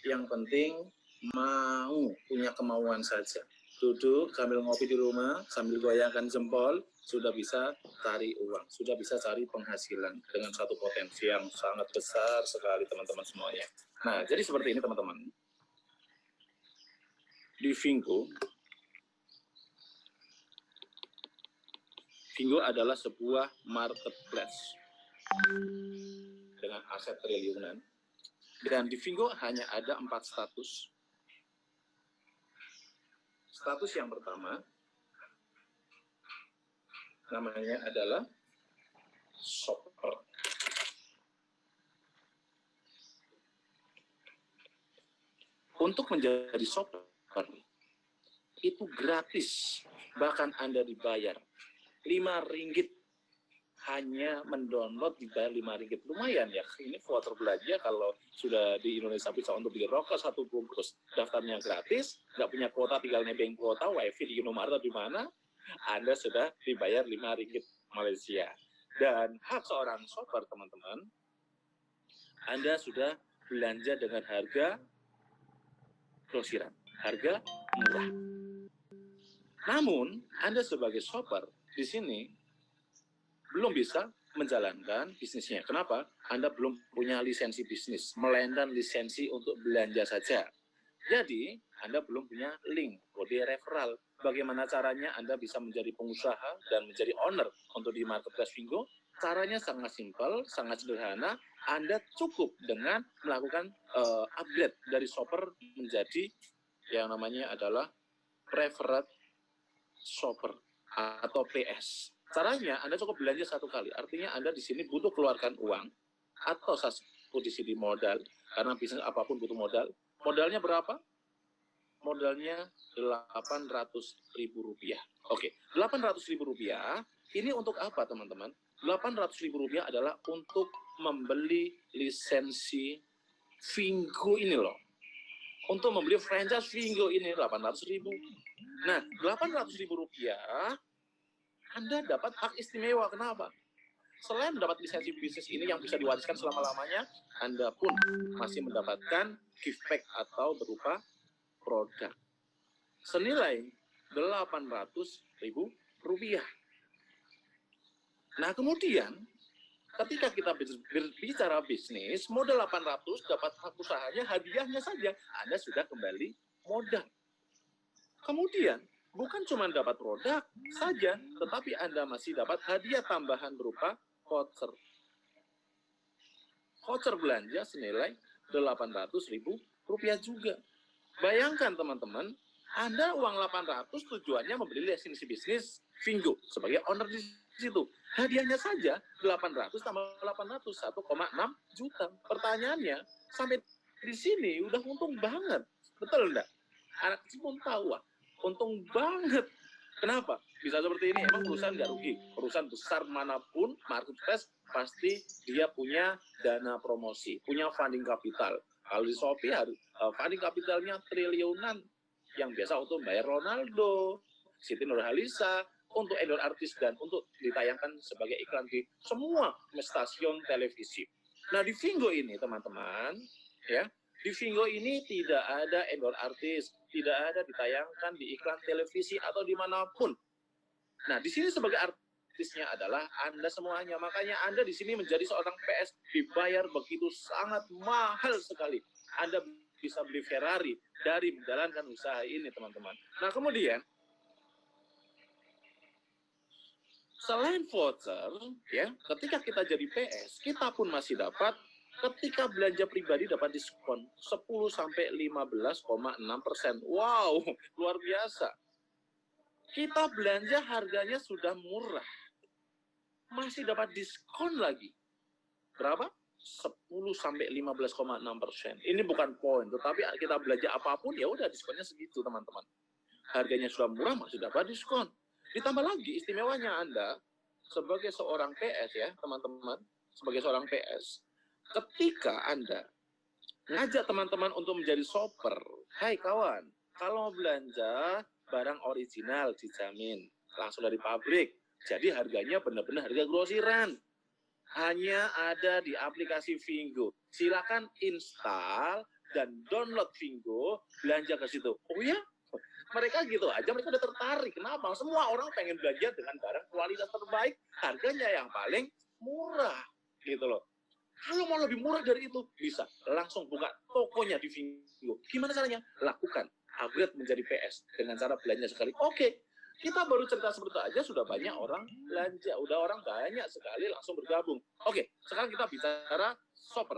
Yang penting mau, punya kemauan saja. Duduk sambil ngopi di rumah, sambil goyangkan jempol, sudah bisa cari uang, sudah bisa cari penghasilan dengan satu potensi yang sangat besar sekali teman-teman semuanya. Nah, jadi seperti ini teman-teman. Di Vingo adalah sebuah marketplace dengan aset triliunan. Dan di Vingo hanya ada 4 status. Status yang pertama, namanya adalah shopper. Untuk menjadi shopper, itu gratis. Bahkan Anda dibayar 5 ringgit. Hanya mendownload dibayar 5 ringgit. Lumayan ya, ini voucher belanja kalau sudah di Indonesia bisa untuk beli rokok 1 bungkus. Daftarnya gratis, nggak punya kuota, tinggal nebeng kuota, wifi di Indomaret atau di mana, Anda sudah dibayar 5 ringgit Malaysia. Dan hak seorang shopper, teman-teman, Anda sudah belanja dengan harga grosiran, harga murah. Namun, Anda sebagai shopper di sini belum bisa menjalankan bisnisnya. Kenapa? Anda belum punya lisensi bisnis, melainkan lisensi untuk belanja saja. Jadi, Anda belum punya link, kode referral. Bagaimana caranya Anda bisa menjadi pengusaha dan menjadi owner untuk di marketplace Vingo? Caranya sangat simpel, sangat sederhana. Anda cukup dengan melakukan upgrade dari shopper menjadi yang namanya adalah preferred shopper atau PS. Caranya Anda cukup belanja 1 kali. Artinya Anda di sini butuh keluarkan uang atau satu di sini modal, karena bisnis apapun butuh modal. Modalnya berapa? Modalnya Rp800.000. Oke, Rp800.000 ini untuk apa teman-teman? Rp800.000 adalah untuk membeli lisensi Vingo ini loh. Untuk membeli franchise Vingo ini Rp800.000. Nah, Rp800.000 Anda dapat hak istimewa. Kenapa? Selain mendapat lisensi bisnis ini yang bisa diwariskan selama-lamanya, Anda pun masih mendapatkan giftback atau berupa produk senilai Rp800.000. Nah, kemudian ketika kita berbicara bisnis, modal 800 dapat hak usahanya, hadiahnya saja, Anda sudah kembali modal. Kemudian, bukan cuma dapat produk saja, tetapi Anda masih dapat hadiah tambahan berupa voucher. Voucher belanja senilai Rp800.000 juga. Bayangkan teman-teman, Anda uang 800 tujuannya membeli lisensi bisnis Vingo sebagai owner di situ. Hadiahnya saja 800 tambah 800, 1,6 juta. Pertanyaannya, sampai di sini udah untung banget. Betul enggak? Anak kecil pun tahu, wah, untung banget. Kenapa? Bisa seperti ini, emang perusahaan nggak rugi. Perusahaan besar manapun, marketplace, pasti dia punya dana promosi, punya funding capital. Kalau di Shopee, funding capitalnya triliunan. Yang biasa untuk bayar Ronaldo, Siti Nurhaliza, untuk endorse artis, dan untuk ditayangkan sebagai iklan di semua stasiun televisi. Nah, di Vingo ini, teman-teman, ya, di Vingo ini tidak ada endorse artis, tidak ada ditayangkan di iklan televisi atau dimanapun. Nah, di sini sebagai artisnya adalah Anda semuanya. Makanya Anda di sini menjadi seorang PS dibayar begitu sangat mahal sekali. Anda bisa beli Ferrari dari menjalankan usaha ini, teman-teman. Nah, kemudian selain voucher, ya, ketika kita jadi PS, kita pun masih dapat. Ketika belanja pribadi dapat diskon 10-15,6%. Wow, luar biasa. Kita belanja harganya sudah murah. Masih dapat diskon lagi. Berapa? 10-15,6%. Ini bukan poin, tetapi kita belanja apapun ya udah diskonnya segitu, teman-teman. Harganya sudah murah, masih dapat diskon. Ditambah lagi istimewanya Anda sebagai seorang PS ya, teman-teman, sebagai seorang PS. Ketika Anda ngajak teman-teman untuk menjadi shopper, hai kawan, kalau belanja barang original dijamin langsung dari pabrik, jadi harganya benar-benar harga grosiran. Hanya ada di aplikasi Vingo. Silakan install dan download Vingo, belanja ke situ. Oh ya? Mereka gitu aja, mereka udah tertarik. Kenapa? Semua orang pengen belanja dengan barang kualitas terbaik, harganya yang paling murah, gitu loh. Kalau mau lebih murah dari itu, bisa langsung buka tokonya di Vingo. Gimana caranya? Lakukan upgrade menjadi PS dengan cara belanja sekali. Oke, kita baru cerita seperti itu aja, sudah banyak orang belanja, udah orang banyak sekali langsung bergabung. Oke, sekarang kita bicara shopper.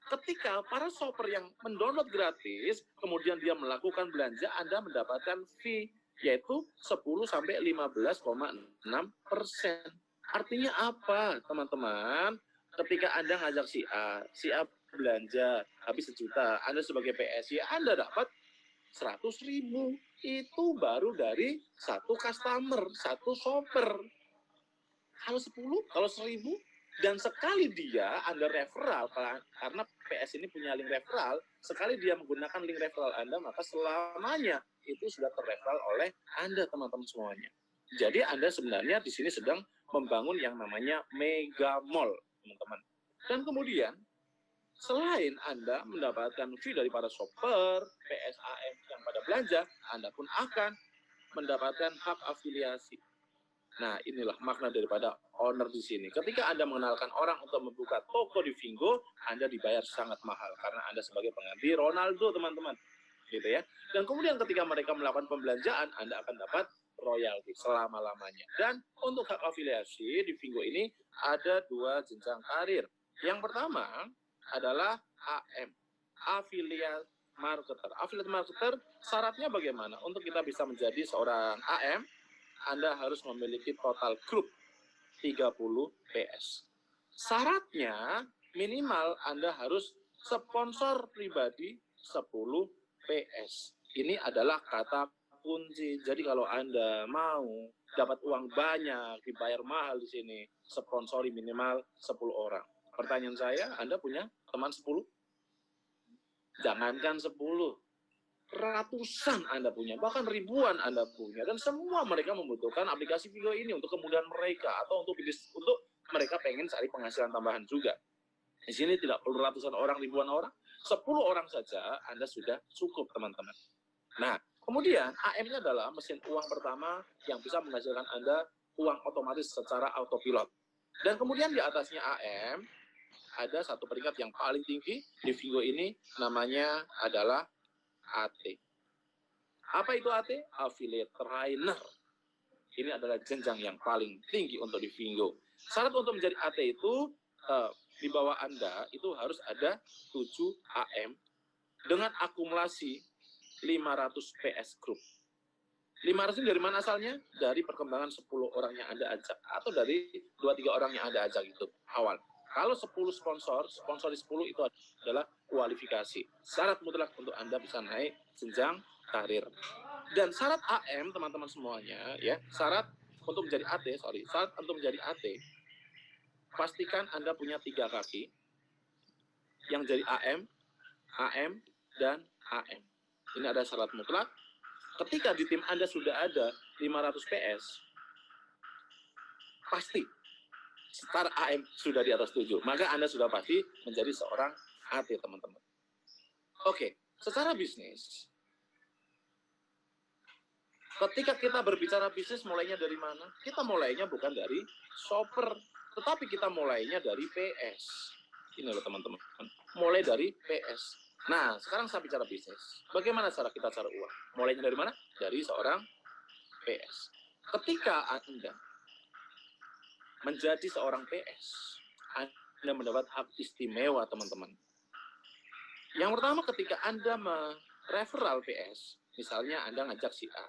Ketika para shopper yang mendownload gratis, kemudian dia melakukan belanja, Anda mendapatkan fee, yaitu 10-15,6%. Artinya apa, teman-teman? Ketika Anda ngajak si A belanja, habis 1 juta, Anda sebagai PSI, Anda dapat 100.000. Itu baru dari satu customer, satu shopper. Kalau 10, kalau 1.000, dan sekali dia Anda referral, karena PS ini punya link referral, sekali dia menggunakan link referral Anda, maka selamanya itu sudah terreferral oleh Anda, teman-teman semuanya. Jadi Anda sebenarnya di sini sedang membangun yang namanya mega mall, teman-teman. Dan kemudian, selain Anda mendapatkan fee dari para shopper, PSAM yang pada belanja, Anda pun akan mendapatkan hak afiliasi. Nah, inilah makna daripada owner di sini. Ketika Anda mengenalkan orang untuk membuka toko di Vingo, Anda dibayar sangat mahal karena Anda sebagai pengganti Ronaldo, teman-teman. Gitu ya. Dan kemudian ketika mereka melakukan pembelanjaan, Anda akan dapat royalti selama-lamanya. Dan untuk hak afiliasi di Vingo ini ada 2 jenjang karir. Yang pertama adalah AM, affiliate marketer. Affiliate marketer syaratnya bagaimana? Untuk kita bisa menjadi seorang AM, Anda harus memiliki total grup 30 PS. Syaratnya minimal Anda harus sponsor pribadi 10 PS. Ini adalah kata kunci. Jadi kalau Anda mau dapat uang banyak, dibayar mahal di sini, sponsori minimal 10 orang. Pertanyaan saya, Anda punya teman 10? Jangankan 10. Ratusan Anda punya, bahkan ribuan Anda punya, dan semua mereka membutuhkan aplikasi Vingo ini untuk kemudahan mereka atau untuk mereka pengen cari penghasilan tambahan juga. Di sini tidak perlu ratusan orang, ribuan orang, 10 orang saja Anda sudah cukup, teman-teman. Nah, kemudian AM-nya adalah mesin uang pertama yang bisa menghasilkan Anda uang otomatis secara autopilot. Dan kemudian di atasnya AM ada satu peringkat yang paling tinggi di Vingo ini, namanya adalah AT. Apa itu AT? Affiliate Trainer. Ini adalah jenjang yang paling tinggi untuk di Vingo. Syarat untuk menjadi AT itu, di bawah Anda itu harus ada 7 AM dengan akumulasi 500 PS group. 500 ini dari mana asalnya? Dari perkembangan 10 orang yang Anda ajak, atau dari 2-3 orang yang Anda ajak itu awal. Kalau 10 sponsor di 10 itu adalah kualifikasi. Syarat mutlak untuk Anda bisa naik jenjang karir. Dan syarat AM, teman-teman semuanya, ya, syarat untuk menjadi AT, pastikan Anda punya 3 kaki yang jadi AM, dan AM. Ini ada syarat mutlak. Ketika di tim Anda sudah ada 500 PS, pasti setara AM sudah di atas 7, maka Anda sudah pasti menjadi seorang AT, teman-teman. Oke, secara bisnis, ketika kita berbicara bisnis, mulainya dari mana? Kita mulainya bukan dari shopper, tetapi kita mulainya dari PS. Ini loh, teman-teman, mulai dari PS. Nah, sekarang saya bicara bisnis. Bagaimana cara kita cari uang? Mulainya dari mana? Dari seorang PS. Ketika Anda menjadi seorang PS, Anda mendapat hak istimewa, teman-teman. Yang pertama, ketika Anda mereferral PS, misalnya Anda ngajak si A,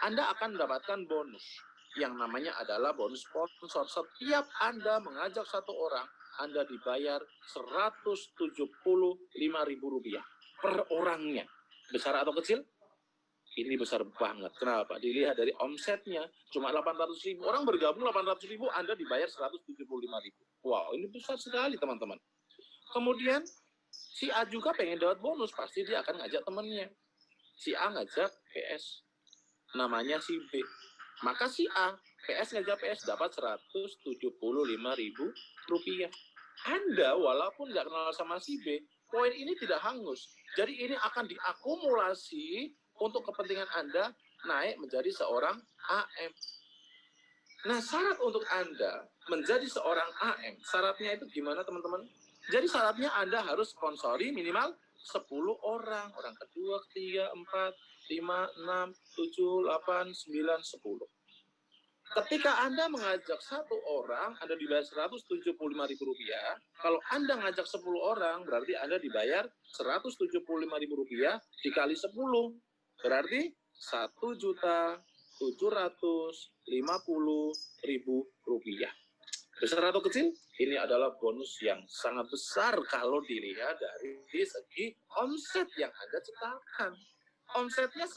Anda akan mendapatkan bonus yang namanya adalah bonus sponsor. Setiap Anda mengajak satu orang, Anda dibayar Rp175.000 per orangnya. Besar atau kecil? Ini besar banget. Kenapa? Dilihat dari omsetnya, cuma 800.000. Orang bergabung 800.000, Anda dibayar 175.000. Wow, ini besar sekali, teman-teman. Kemudian, si A juga pengen dapat bonus, pasti dia akan ngajak temannya. Si A ngajak PS, namanya si B. Maka si A, PS ngajak PS, dapat Rp175.000. Anda walaupun nggak kenal sama si B, poin ini tidak hangus. Jadi ini akan diakumulasi untuk kepentingan Anda naik menjadi seorang AM. Nah, syarat untuk Anda menjadi seorang AM, syaratnya itu gimana teman-teman? Jadi syaratnya Anda harus sponsori minimal 10 orang. Orang kedua, ketiga, 4, 5, 6, 7, 8, 9, 10. Ketika Anda mengajak satu orang, Anda dibayar Rp175.000. Kalau Anda ngajak 10 orang, berarti Anda dibayar Rp175.000 dikali 10. Berarti Rp1.750.000. Besar atau kecil? Ini adalah bonus yang sangat besar kalau dilihat dari segi omset yang Anda ciptakan. Omsetnya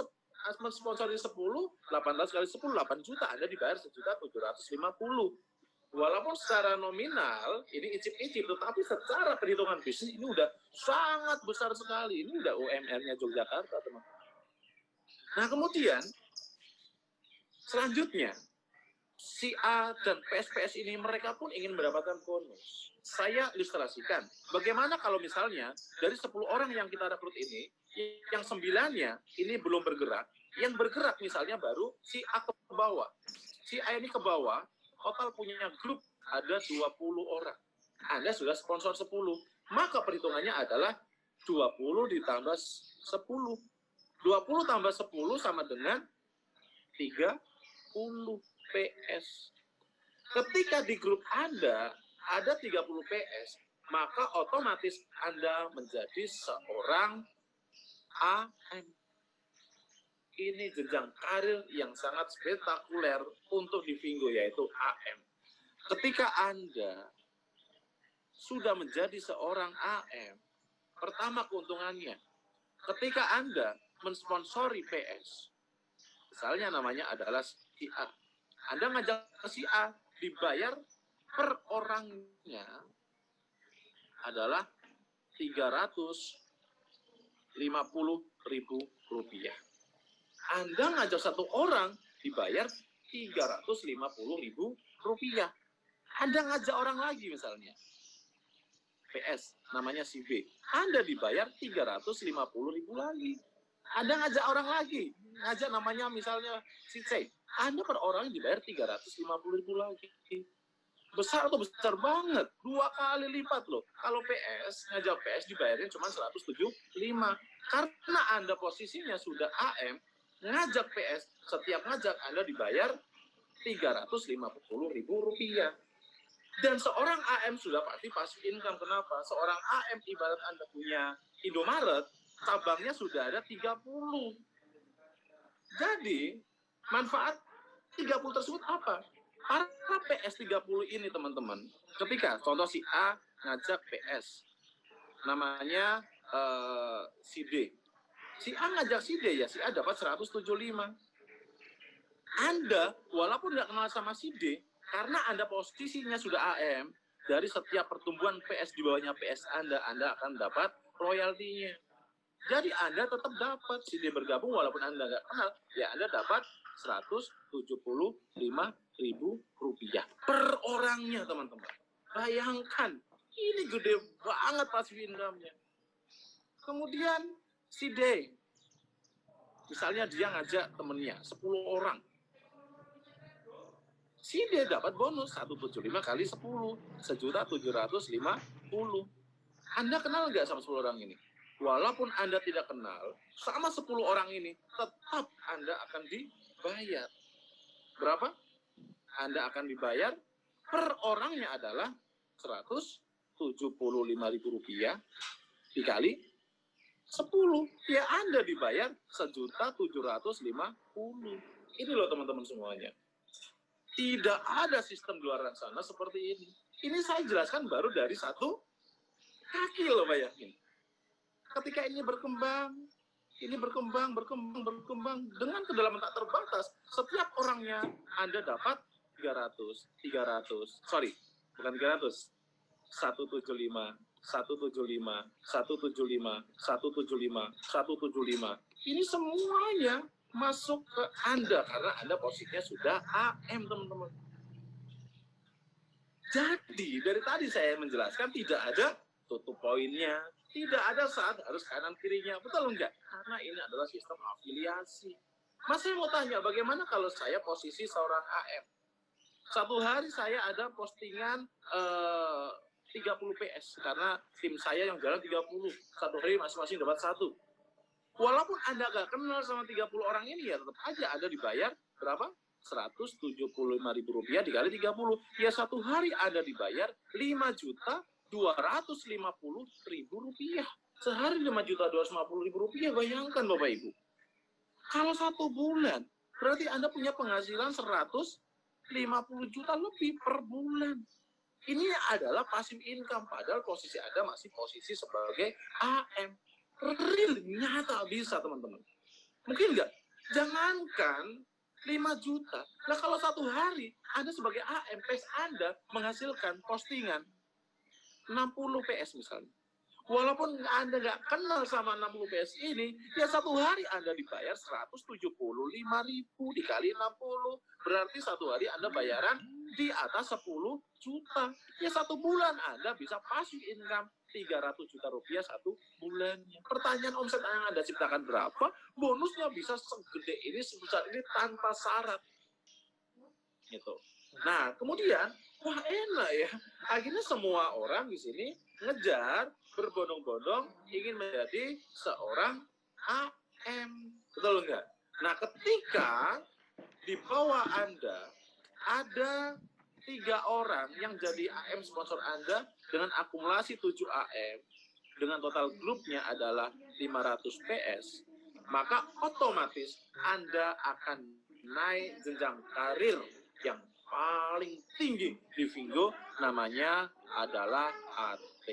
mensponsori 10, 18 kali 10, 8 juta, Anda dibayar Rp1.750.000. Walaupun secara nominal, ini icip-icip, tetapi secara perhitungan bisnis, ini udah sangat besar sekali. Ini udah UMR-nya Yogyakarta, teman-teman. Nah, kemudian, selanjutnya, si A dan PS-PS ini, mereka pun ingin mendapatkan bonus. Saya ilustrasikan, bagaimana kalau misalnya, dari 10 orang yang kita rekrut ini, yang 9-nya ini belum bergerak, yang bergerak misalnya baru si A ke bawah. Si A ini ke bawah, total punya grup ada 20 orang. Anda sudah sponsor 10. Maka perhitungannya adalah 20 ditambah 10. 20 tambah 10 sama dengan 30 PS. Ketika di grup Anda ada 30 PS, maka otomatis Anda menjadi seorang AM. Ini jenjang karir yang sangat spektakuler untuk di Vingo, yaitu AM. Ketika Anda sudah menjadi seorang AM, pertama keuntungannya, ketika Anda mensponsori PS, misalnya namanya adalah si A, Anda ngajak si A, dibayar per orangnya adalah Rp350.000. Anda ngajak satu orang dibayar Rp350.000. Anda ngajak orang lagi misalnya, PS, namanya si B, Anda dibayar Rp350.000 lagi. Anda ngajak orang lagi, ngajak namanya misalnya si C, Anda per orang dibayar Rp350.000 lagi. Besar atau besar banget, 2 kali lipat loh. Kalau PS, ngajak PS dibayarin cuma 175. Karena Anda posisinya sudah AM, ngajak PS, setiap ngajak Anda dibayar Rp350.000. Dan seorang AM sudah pasti passive income. Kenapa? Seorang AM ibarat Anda punya Indomaret, cabangnya sudah ada 30. Jadi, manfaat 30 tersebut apa? Para PS 30 ini, teman-teman, ketika contoh si A ngajak PS, namanya si D. Si A ngajak si D, ya si A dapat 175. Anda, walaupun nggak kenal sama si D, karena Anda posisinya sudah AM, dari setiap pertumbuhan PS di bawahnya PS Anda akan dapat royaltinya. Jadi Anda tetap dapat, si D bergabung walaupun Anda nggak kenal, ya Anda dapat Rp175.000 per orangnya, teman-teman. Bayangkan, ini gede banget passive income-nya. Kemudian si D, misalnya dia ngajak temennya 10 orang. Si D dapat bonus 175 kali 10, Rp1.750.000. Anda kenal nggak sama 10 orang ini? Walaupun Anda tidak kenal, sama 10 orang ini, tetap Anda akan dibayar. Berapa? Anda akan dibayar per orangnya adalah Rp175.000 dikali 10. Ya Anda dibayar Rp1.750.000. Ini loh teman-teman semuanya. Tidak ada sistem di luar sana seperti ini. Ini saya jelaskan baru dari satu kaki loh, bayangin. Ketika ini berkembang dengan kedalaman tak terbatas, setiap orangnya Anda dapat 175, 175. Ini semuanya masuk ke Anda karena Anda posisinya sudah AM, teman-teman. Jadi dari tadi saya menjelaskan tidak ada tutup poinnya, Tidak ada saat harus kanan kirinya, betul enggak? Karena ini adalah sistem afiliasi. Mas, saya mau tanya, bagaimana kalau saya posisi seorang AM? Satu hari saya ada postingan 30 PS, karena tim saya yang jalan 30. Satu hari masing-masing dapat satu. Walaupun Anda nggak kenal sama 30 orang ini, ya tetap aja Anda dibayar berapa? Rp175.000 dikali 30. Ya satu hari Anda dibayar Rp5.250.000. Sehari Rp5.250.000. Bayangkan Bapak Ibu. Kalau 1 bulan, berarti Anda punya penghasilan 150 juta lebih per bulan. Ini adalah passive income, padahal posisi Anda masih posisi sebagai AM. Real, nyata bisa teman-teman. Mungkin nggak? Jangankan 5 juta. Nah kalau satu hari Anda sebagai AM, PS Anda menghasilkan postingan 60 PS misalnya. Walaupun Anda nggak kenal sama 60 PS ini, ya satu hari Anda dibayar 175.000 dikali 60. Berarti satu hari Anda bayaran di atas 10 juta. Ya satu bulan Anda bisa passive income 300 juta rupiah satu bulannya. Pertanyaan, omset yang Anda ciptakan berapa? Bonusnya bisa segede ini, sebesar ini tanpa syarat. Gitu. Nah, kemudian, wah enak ya. Akhirnya semua orang di sini ngejar, berbondong-bondong, ingin menjadi seorang AM. Betul enggak? Nah, ketika di bawah Anda ada 3 orang yang jadi AM sponsor Anda dengan akumulasi 7 AM, dengan total grupnya adalah 500 PS, maka otomatis Anda akan naik jenjang karir yang paling tinggi di Vingo, namanya adalah AT.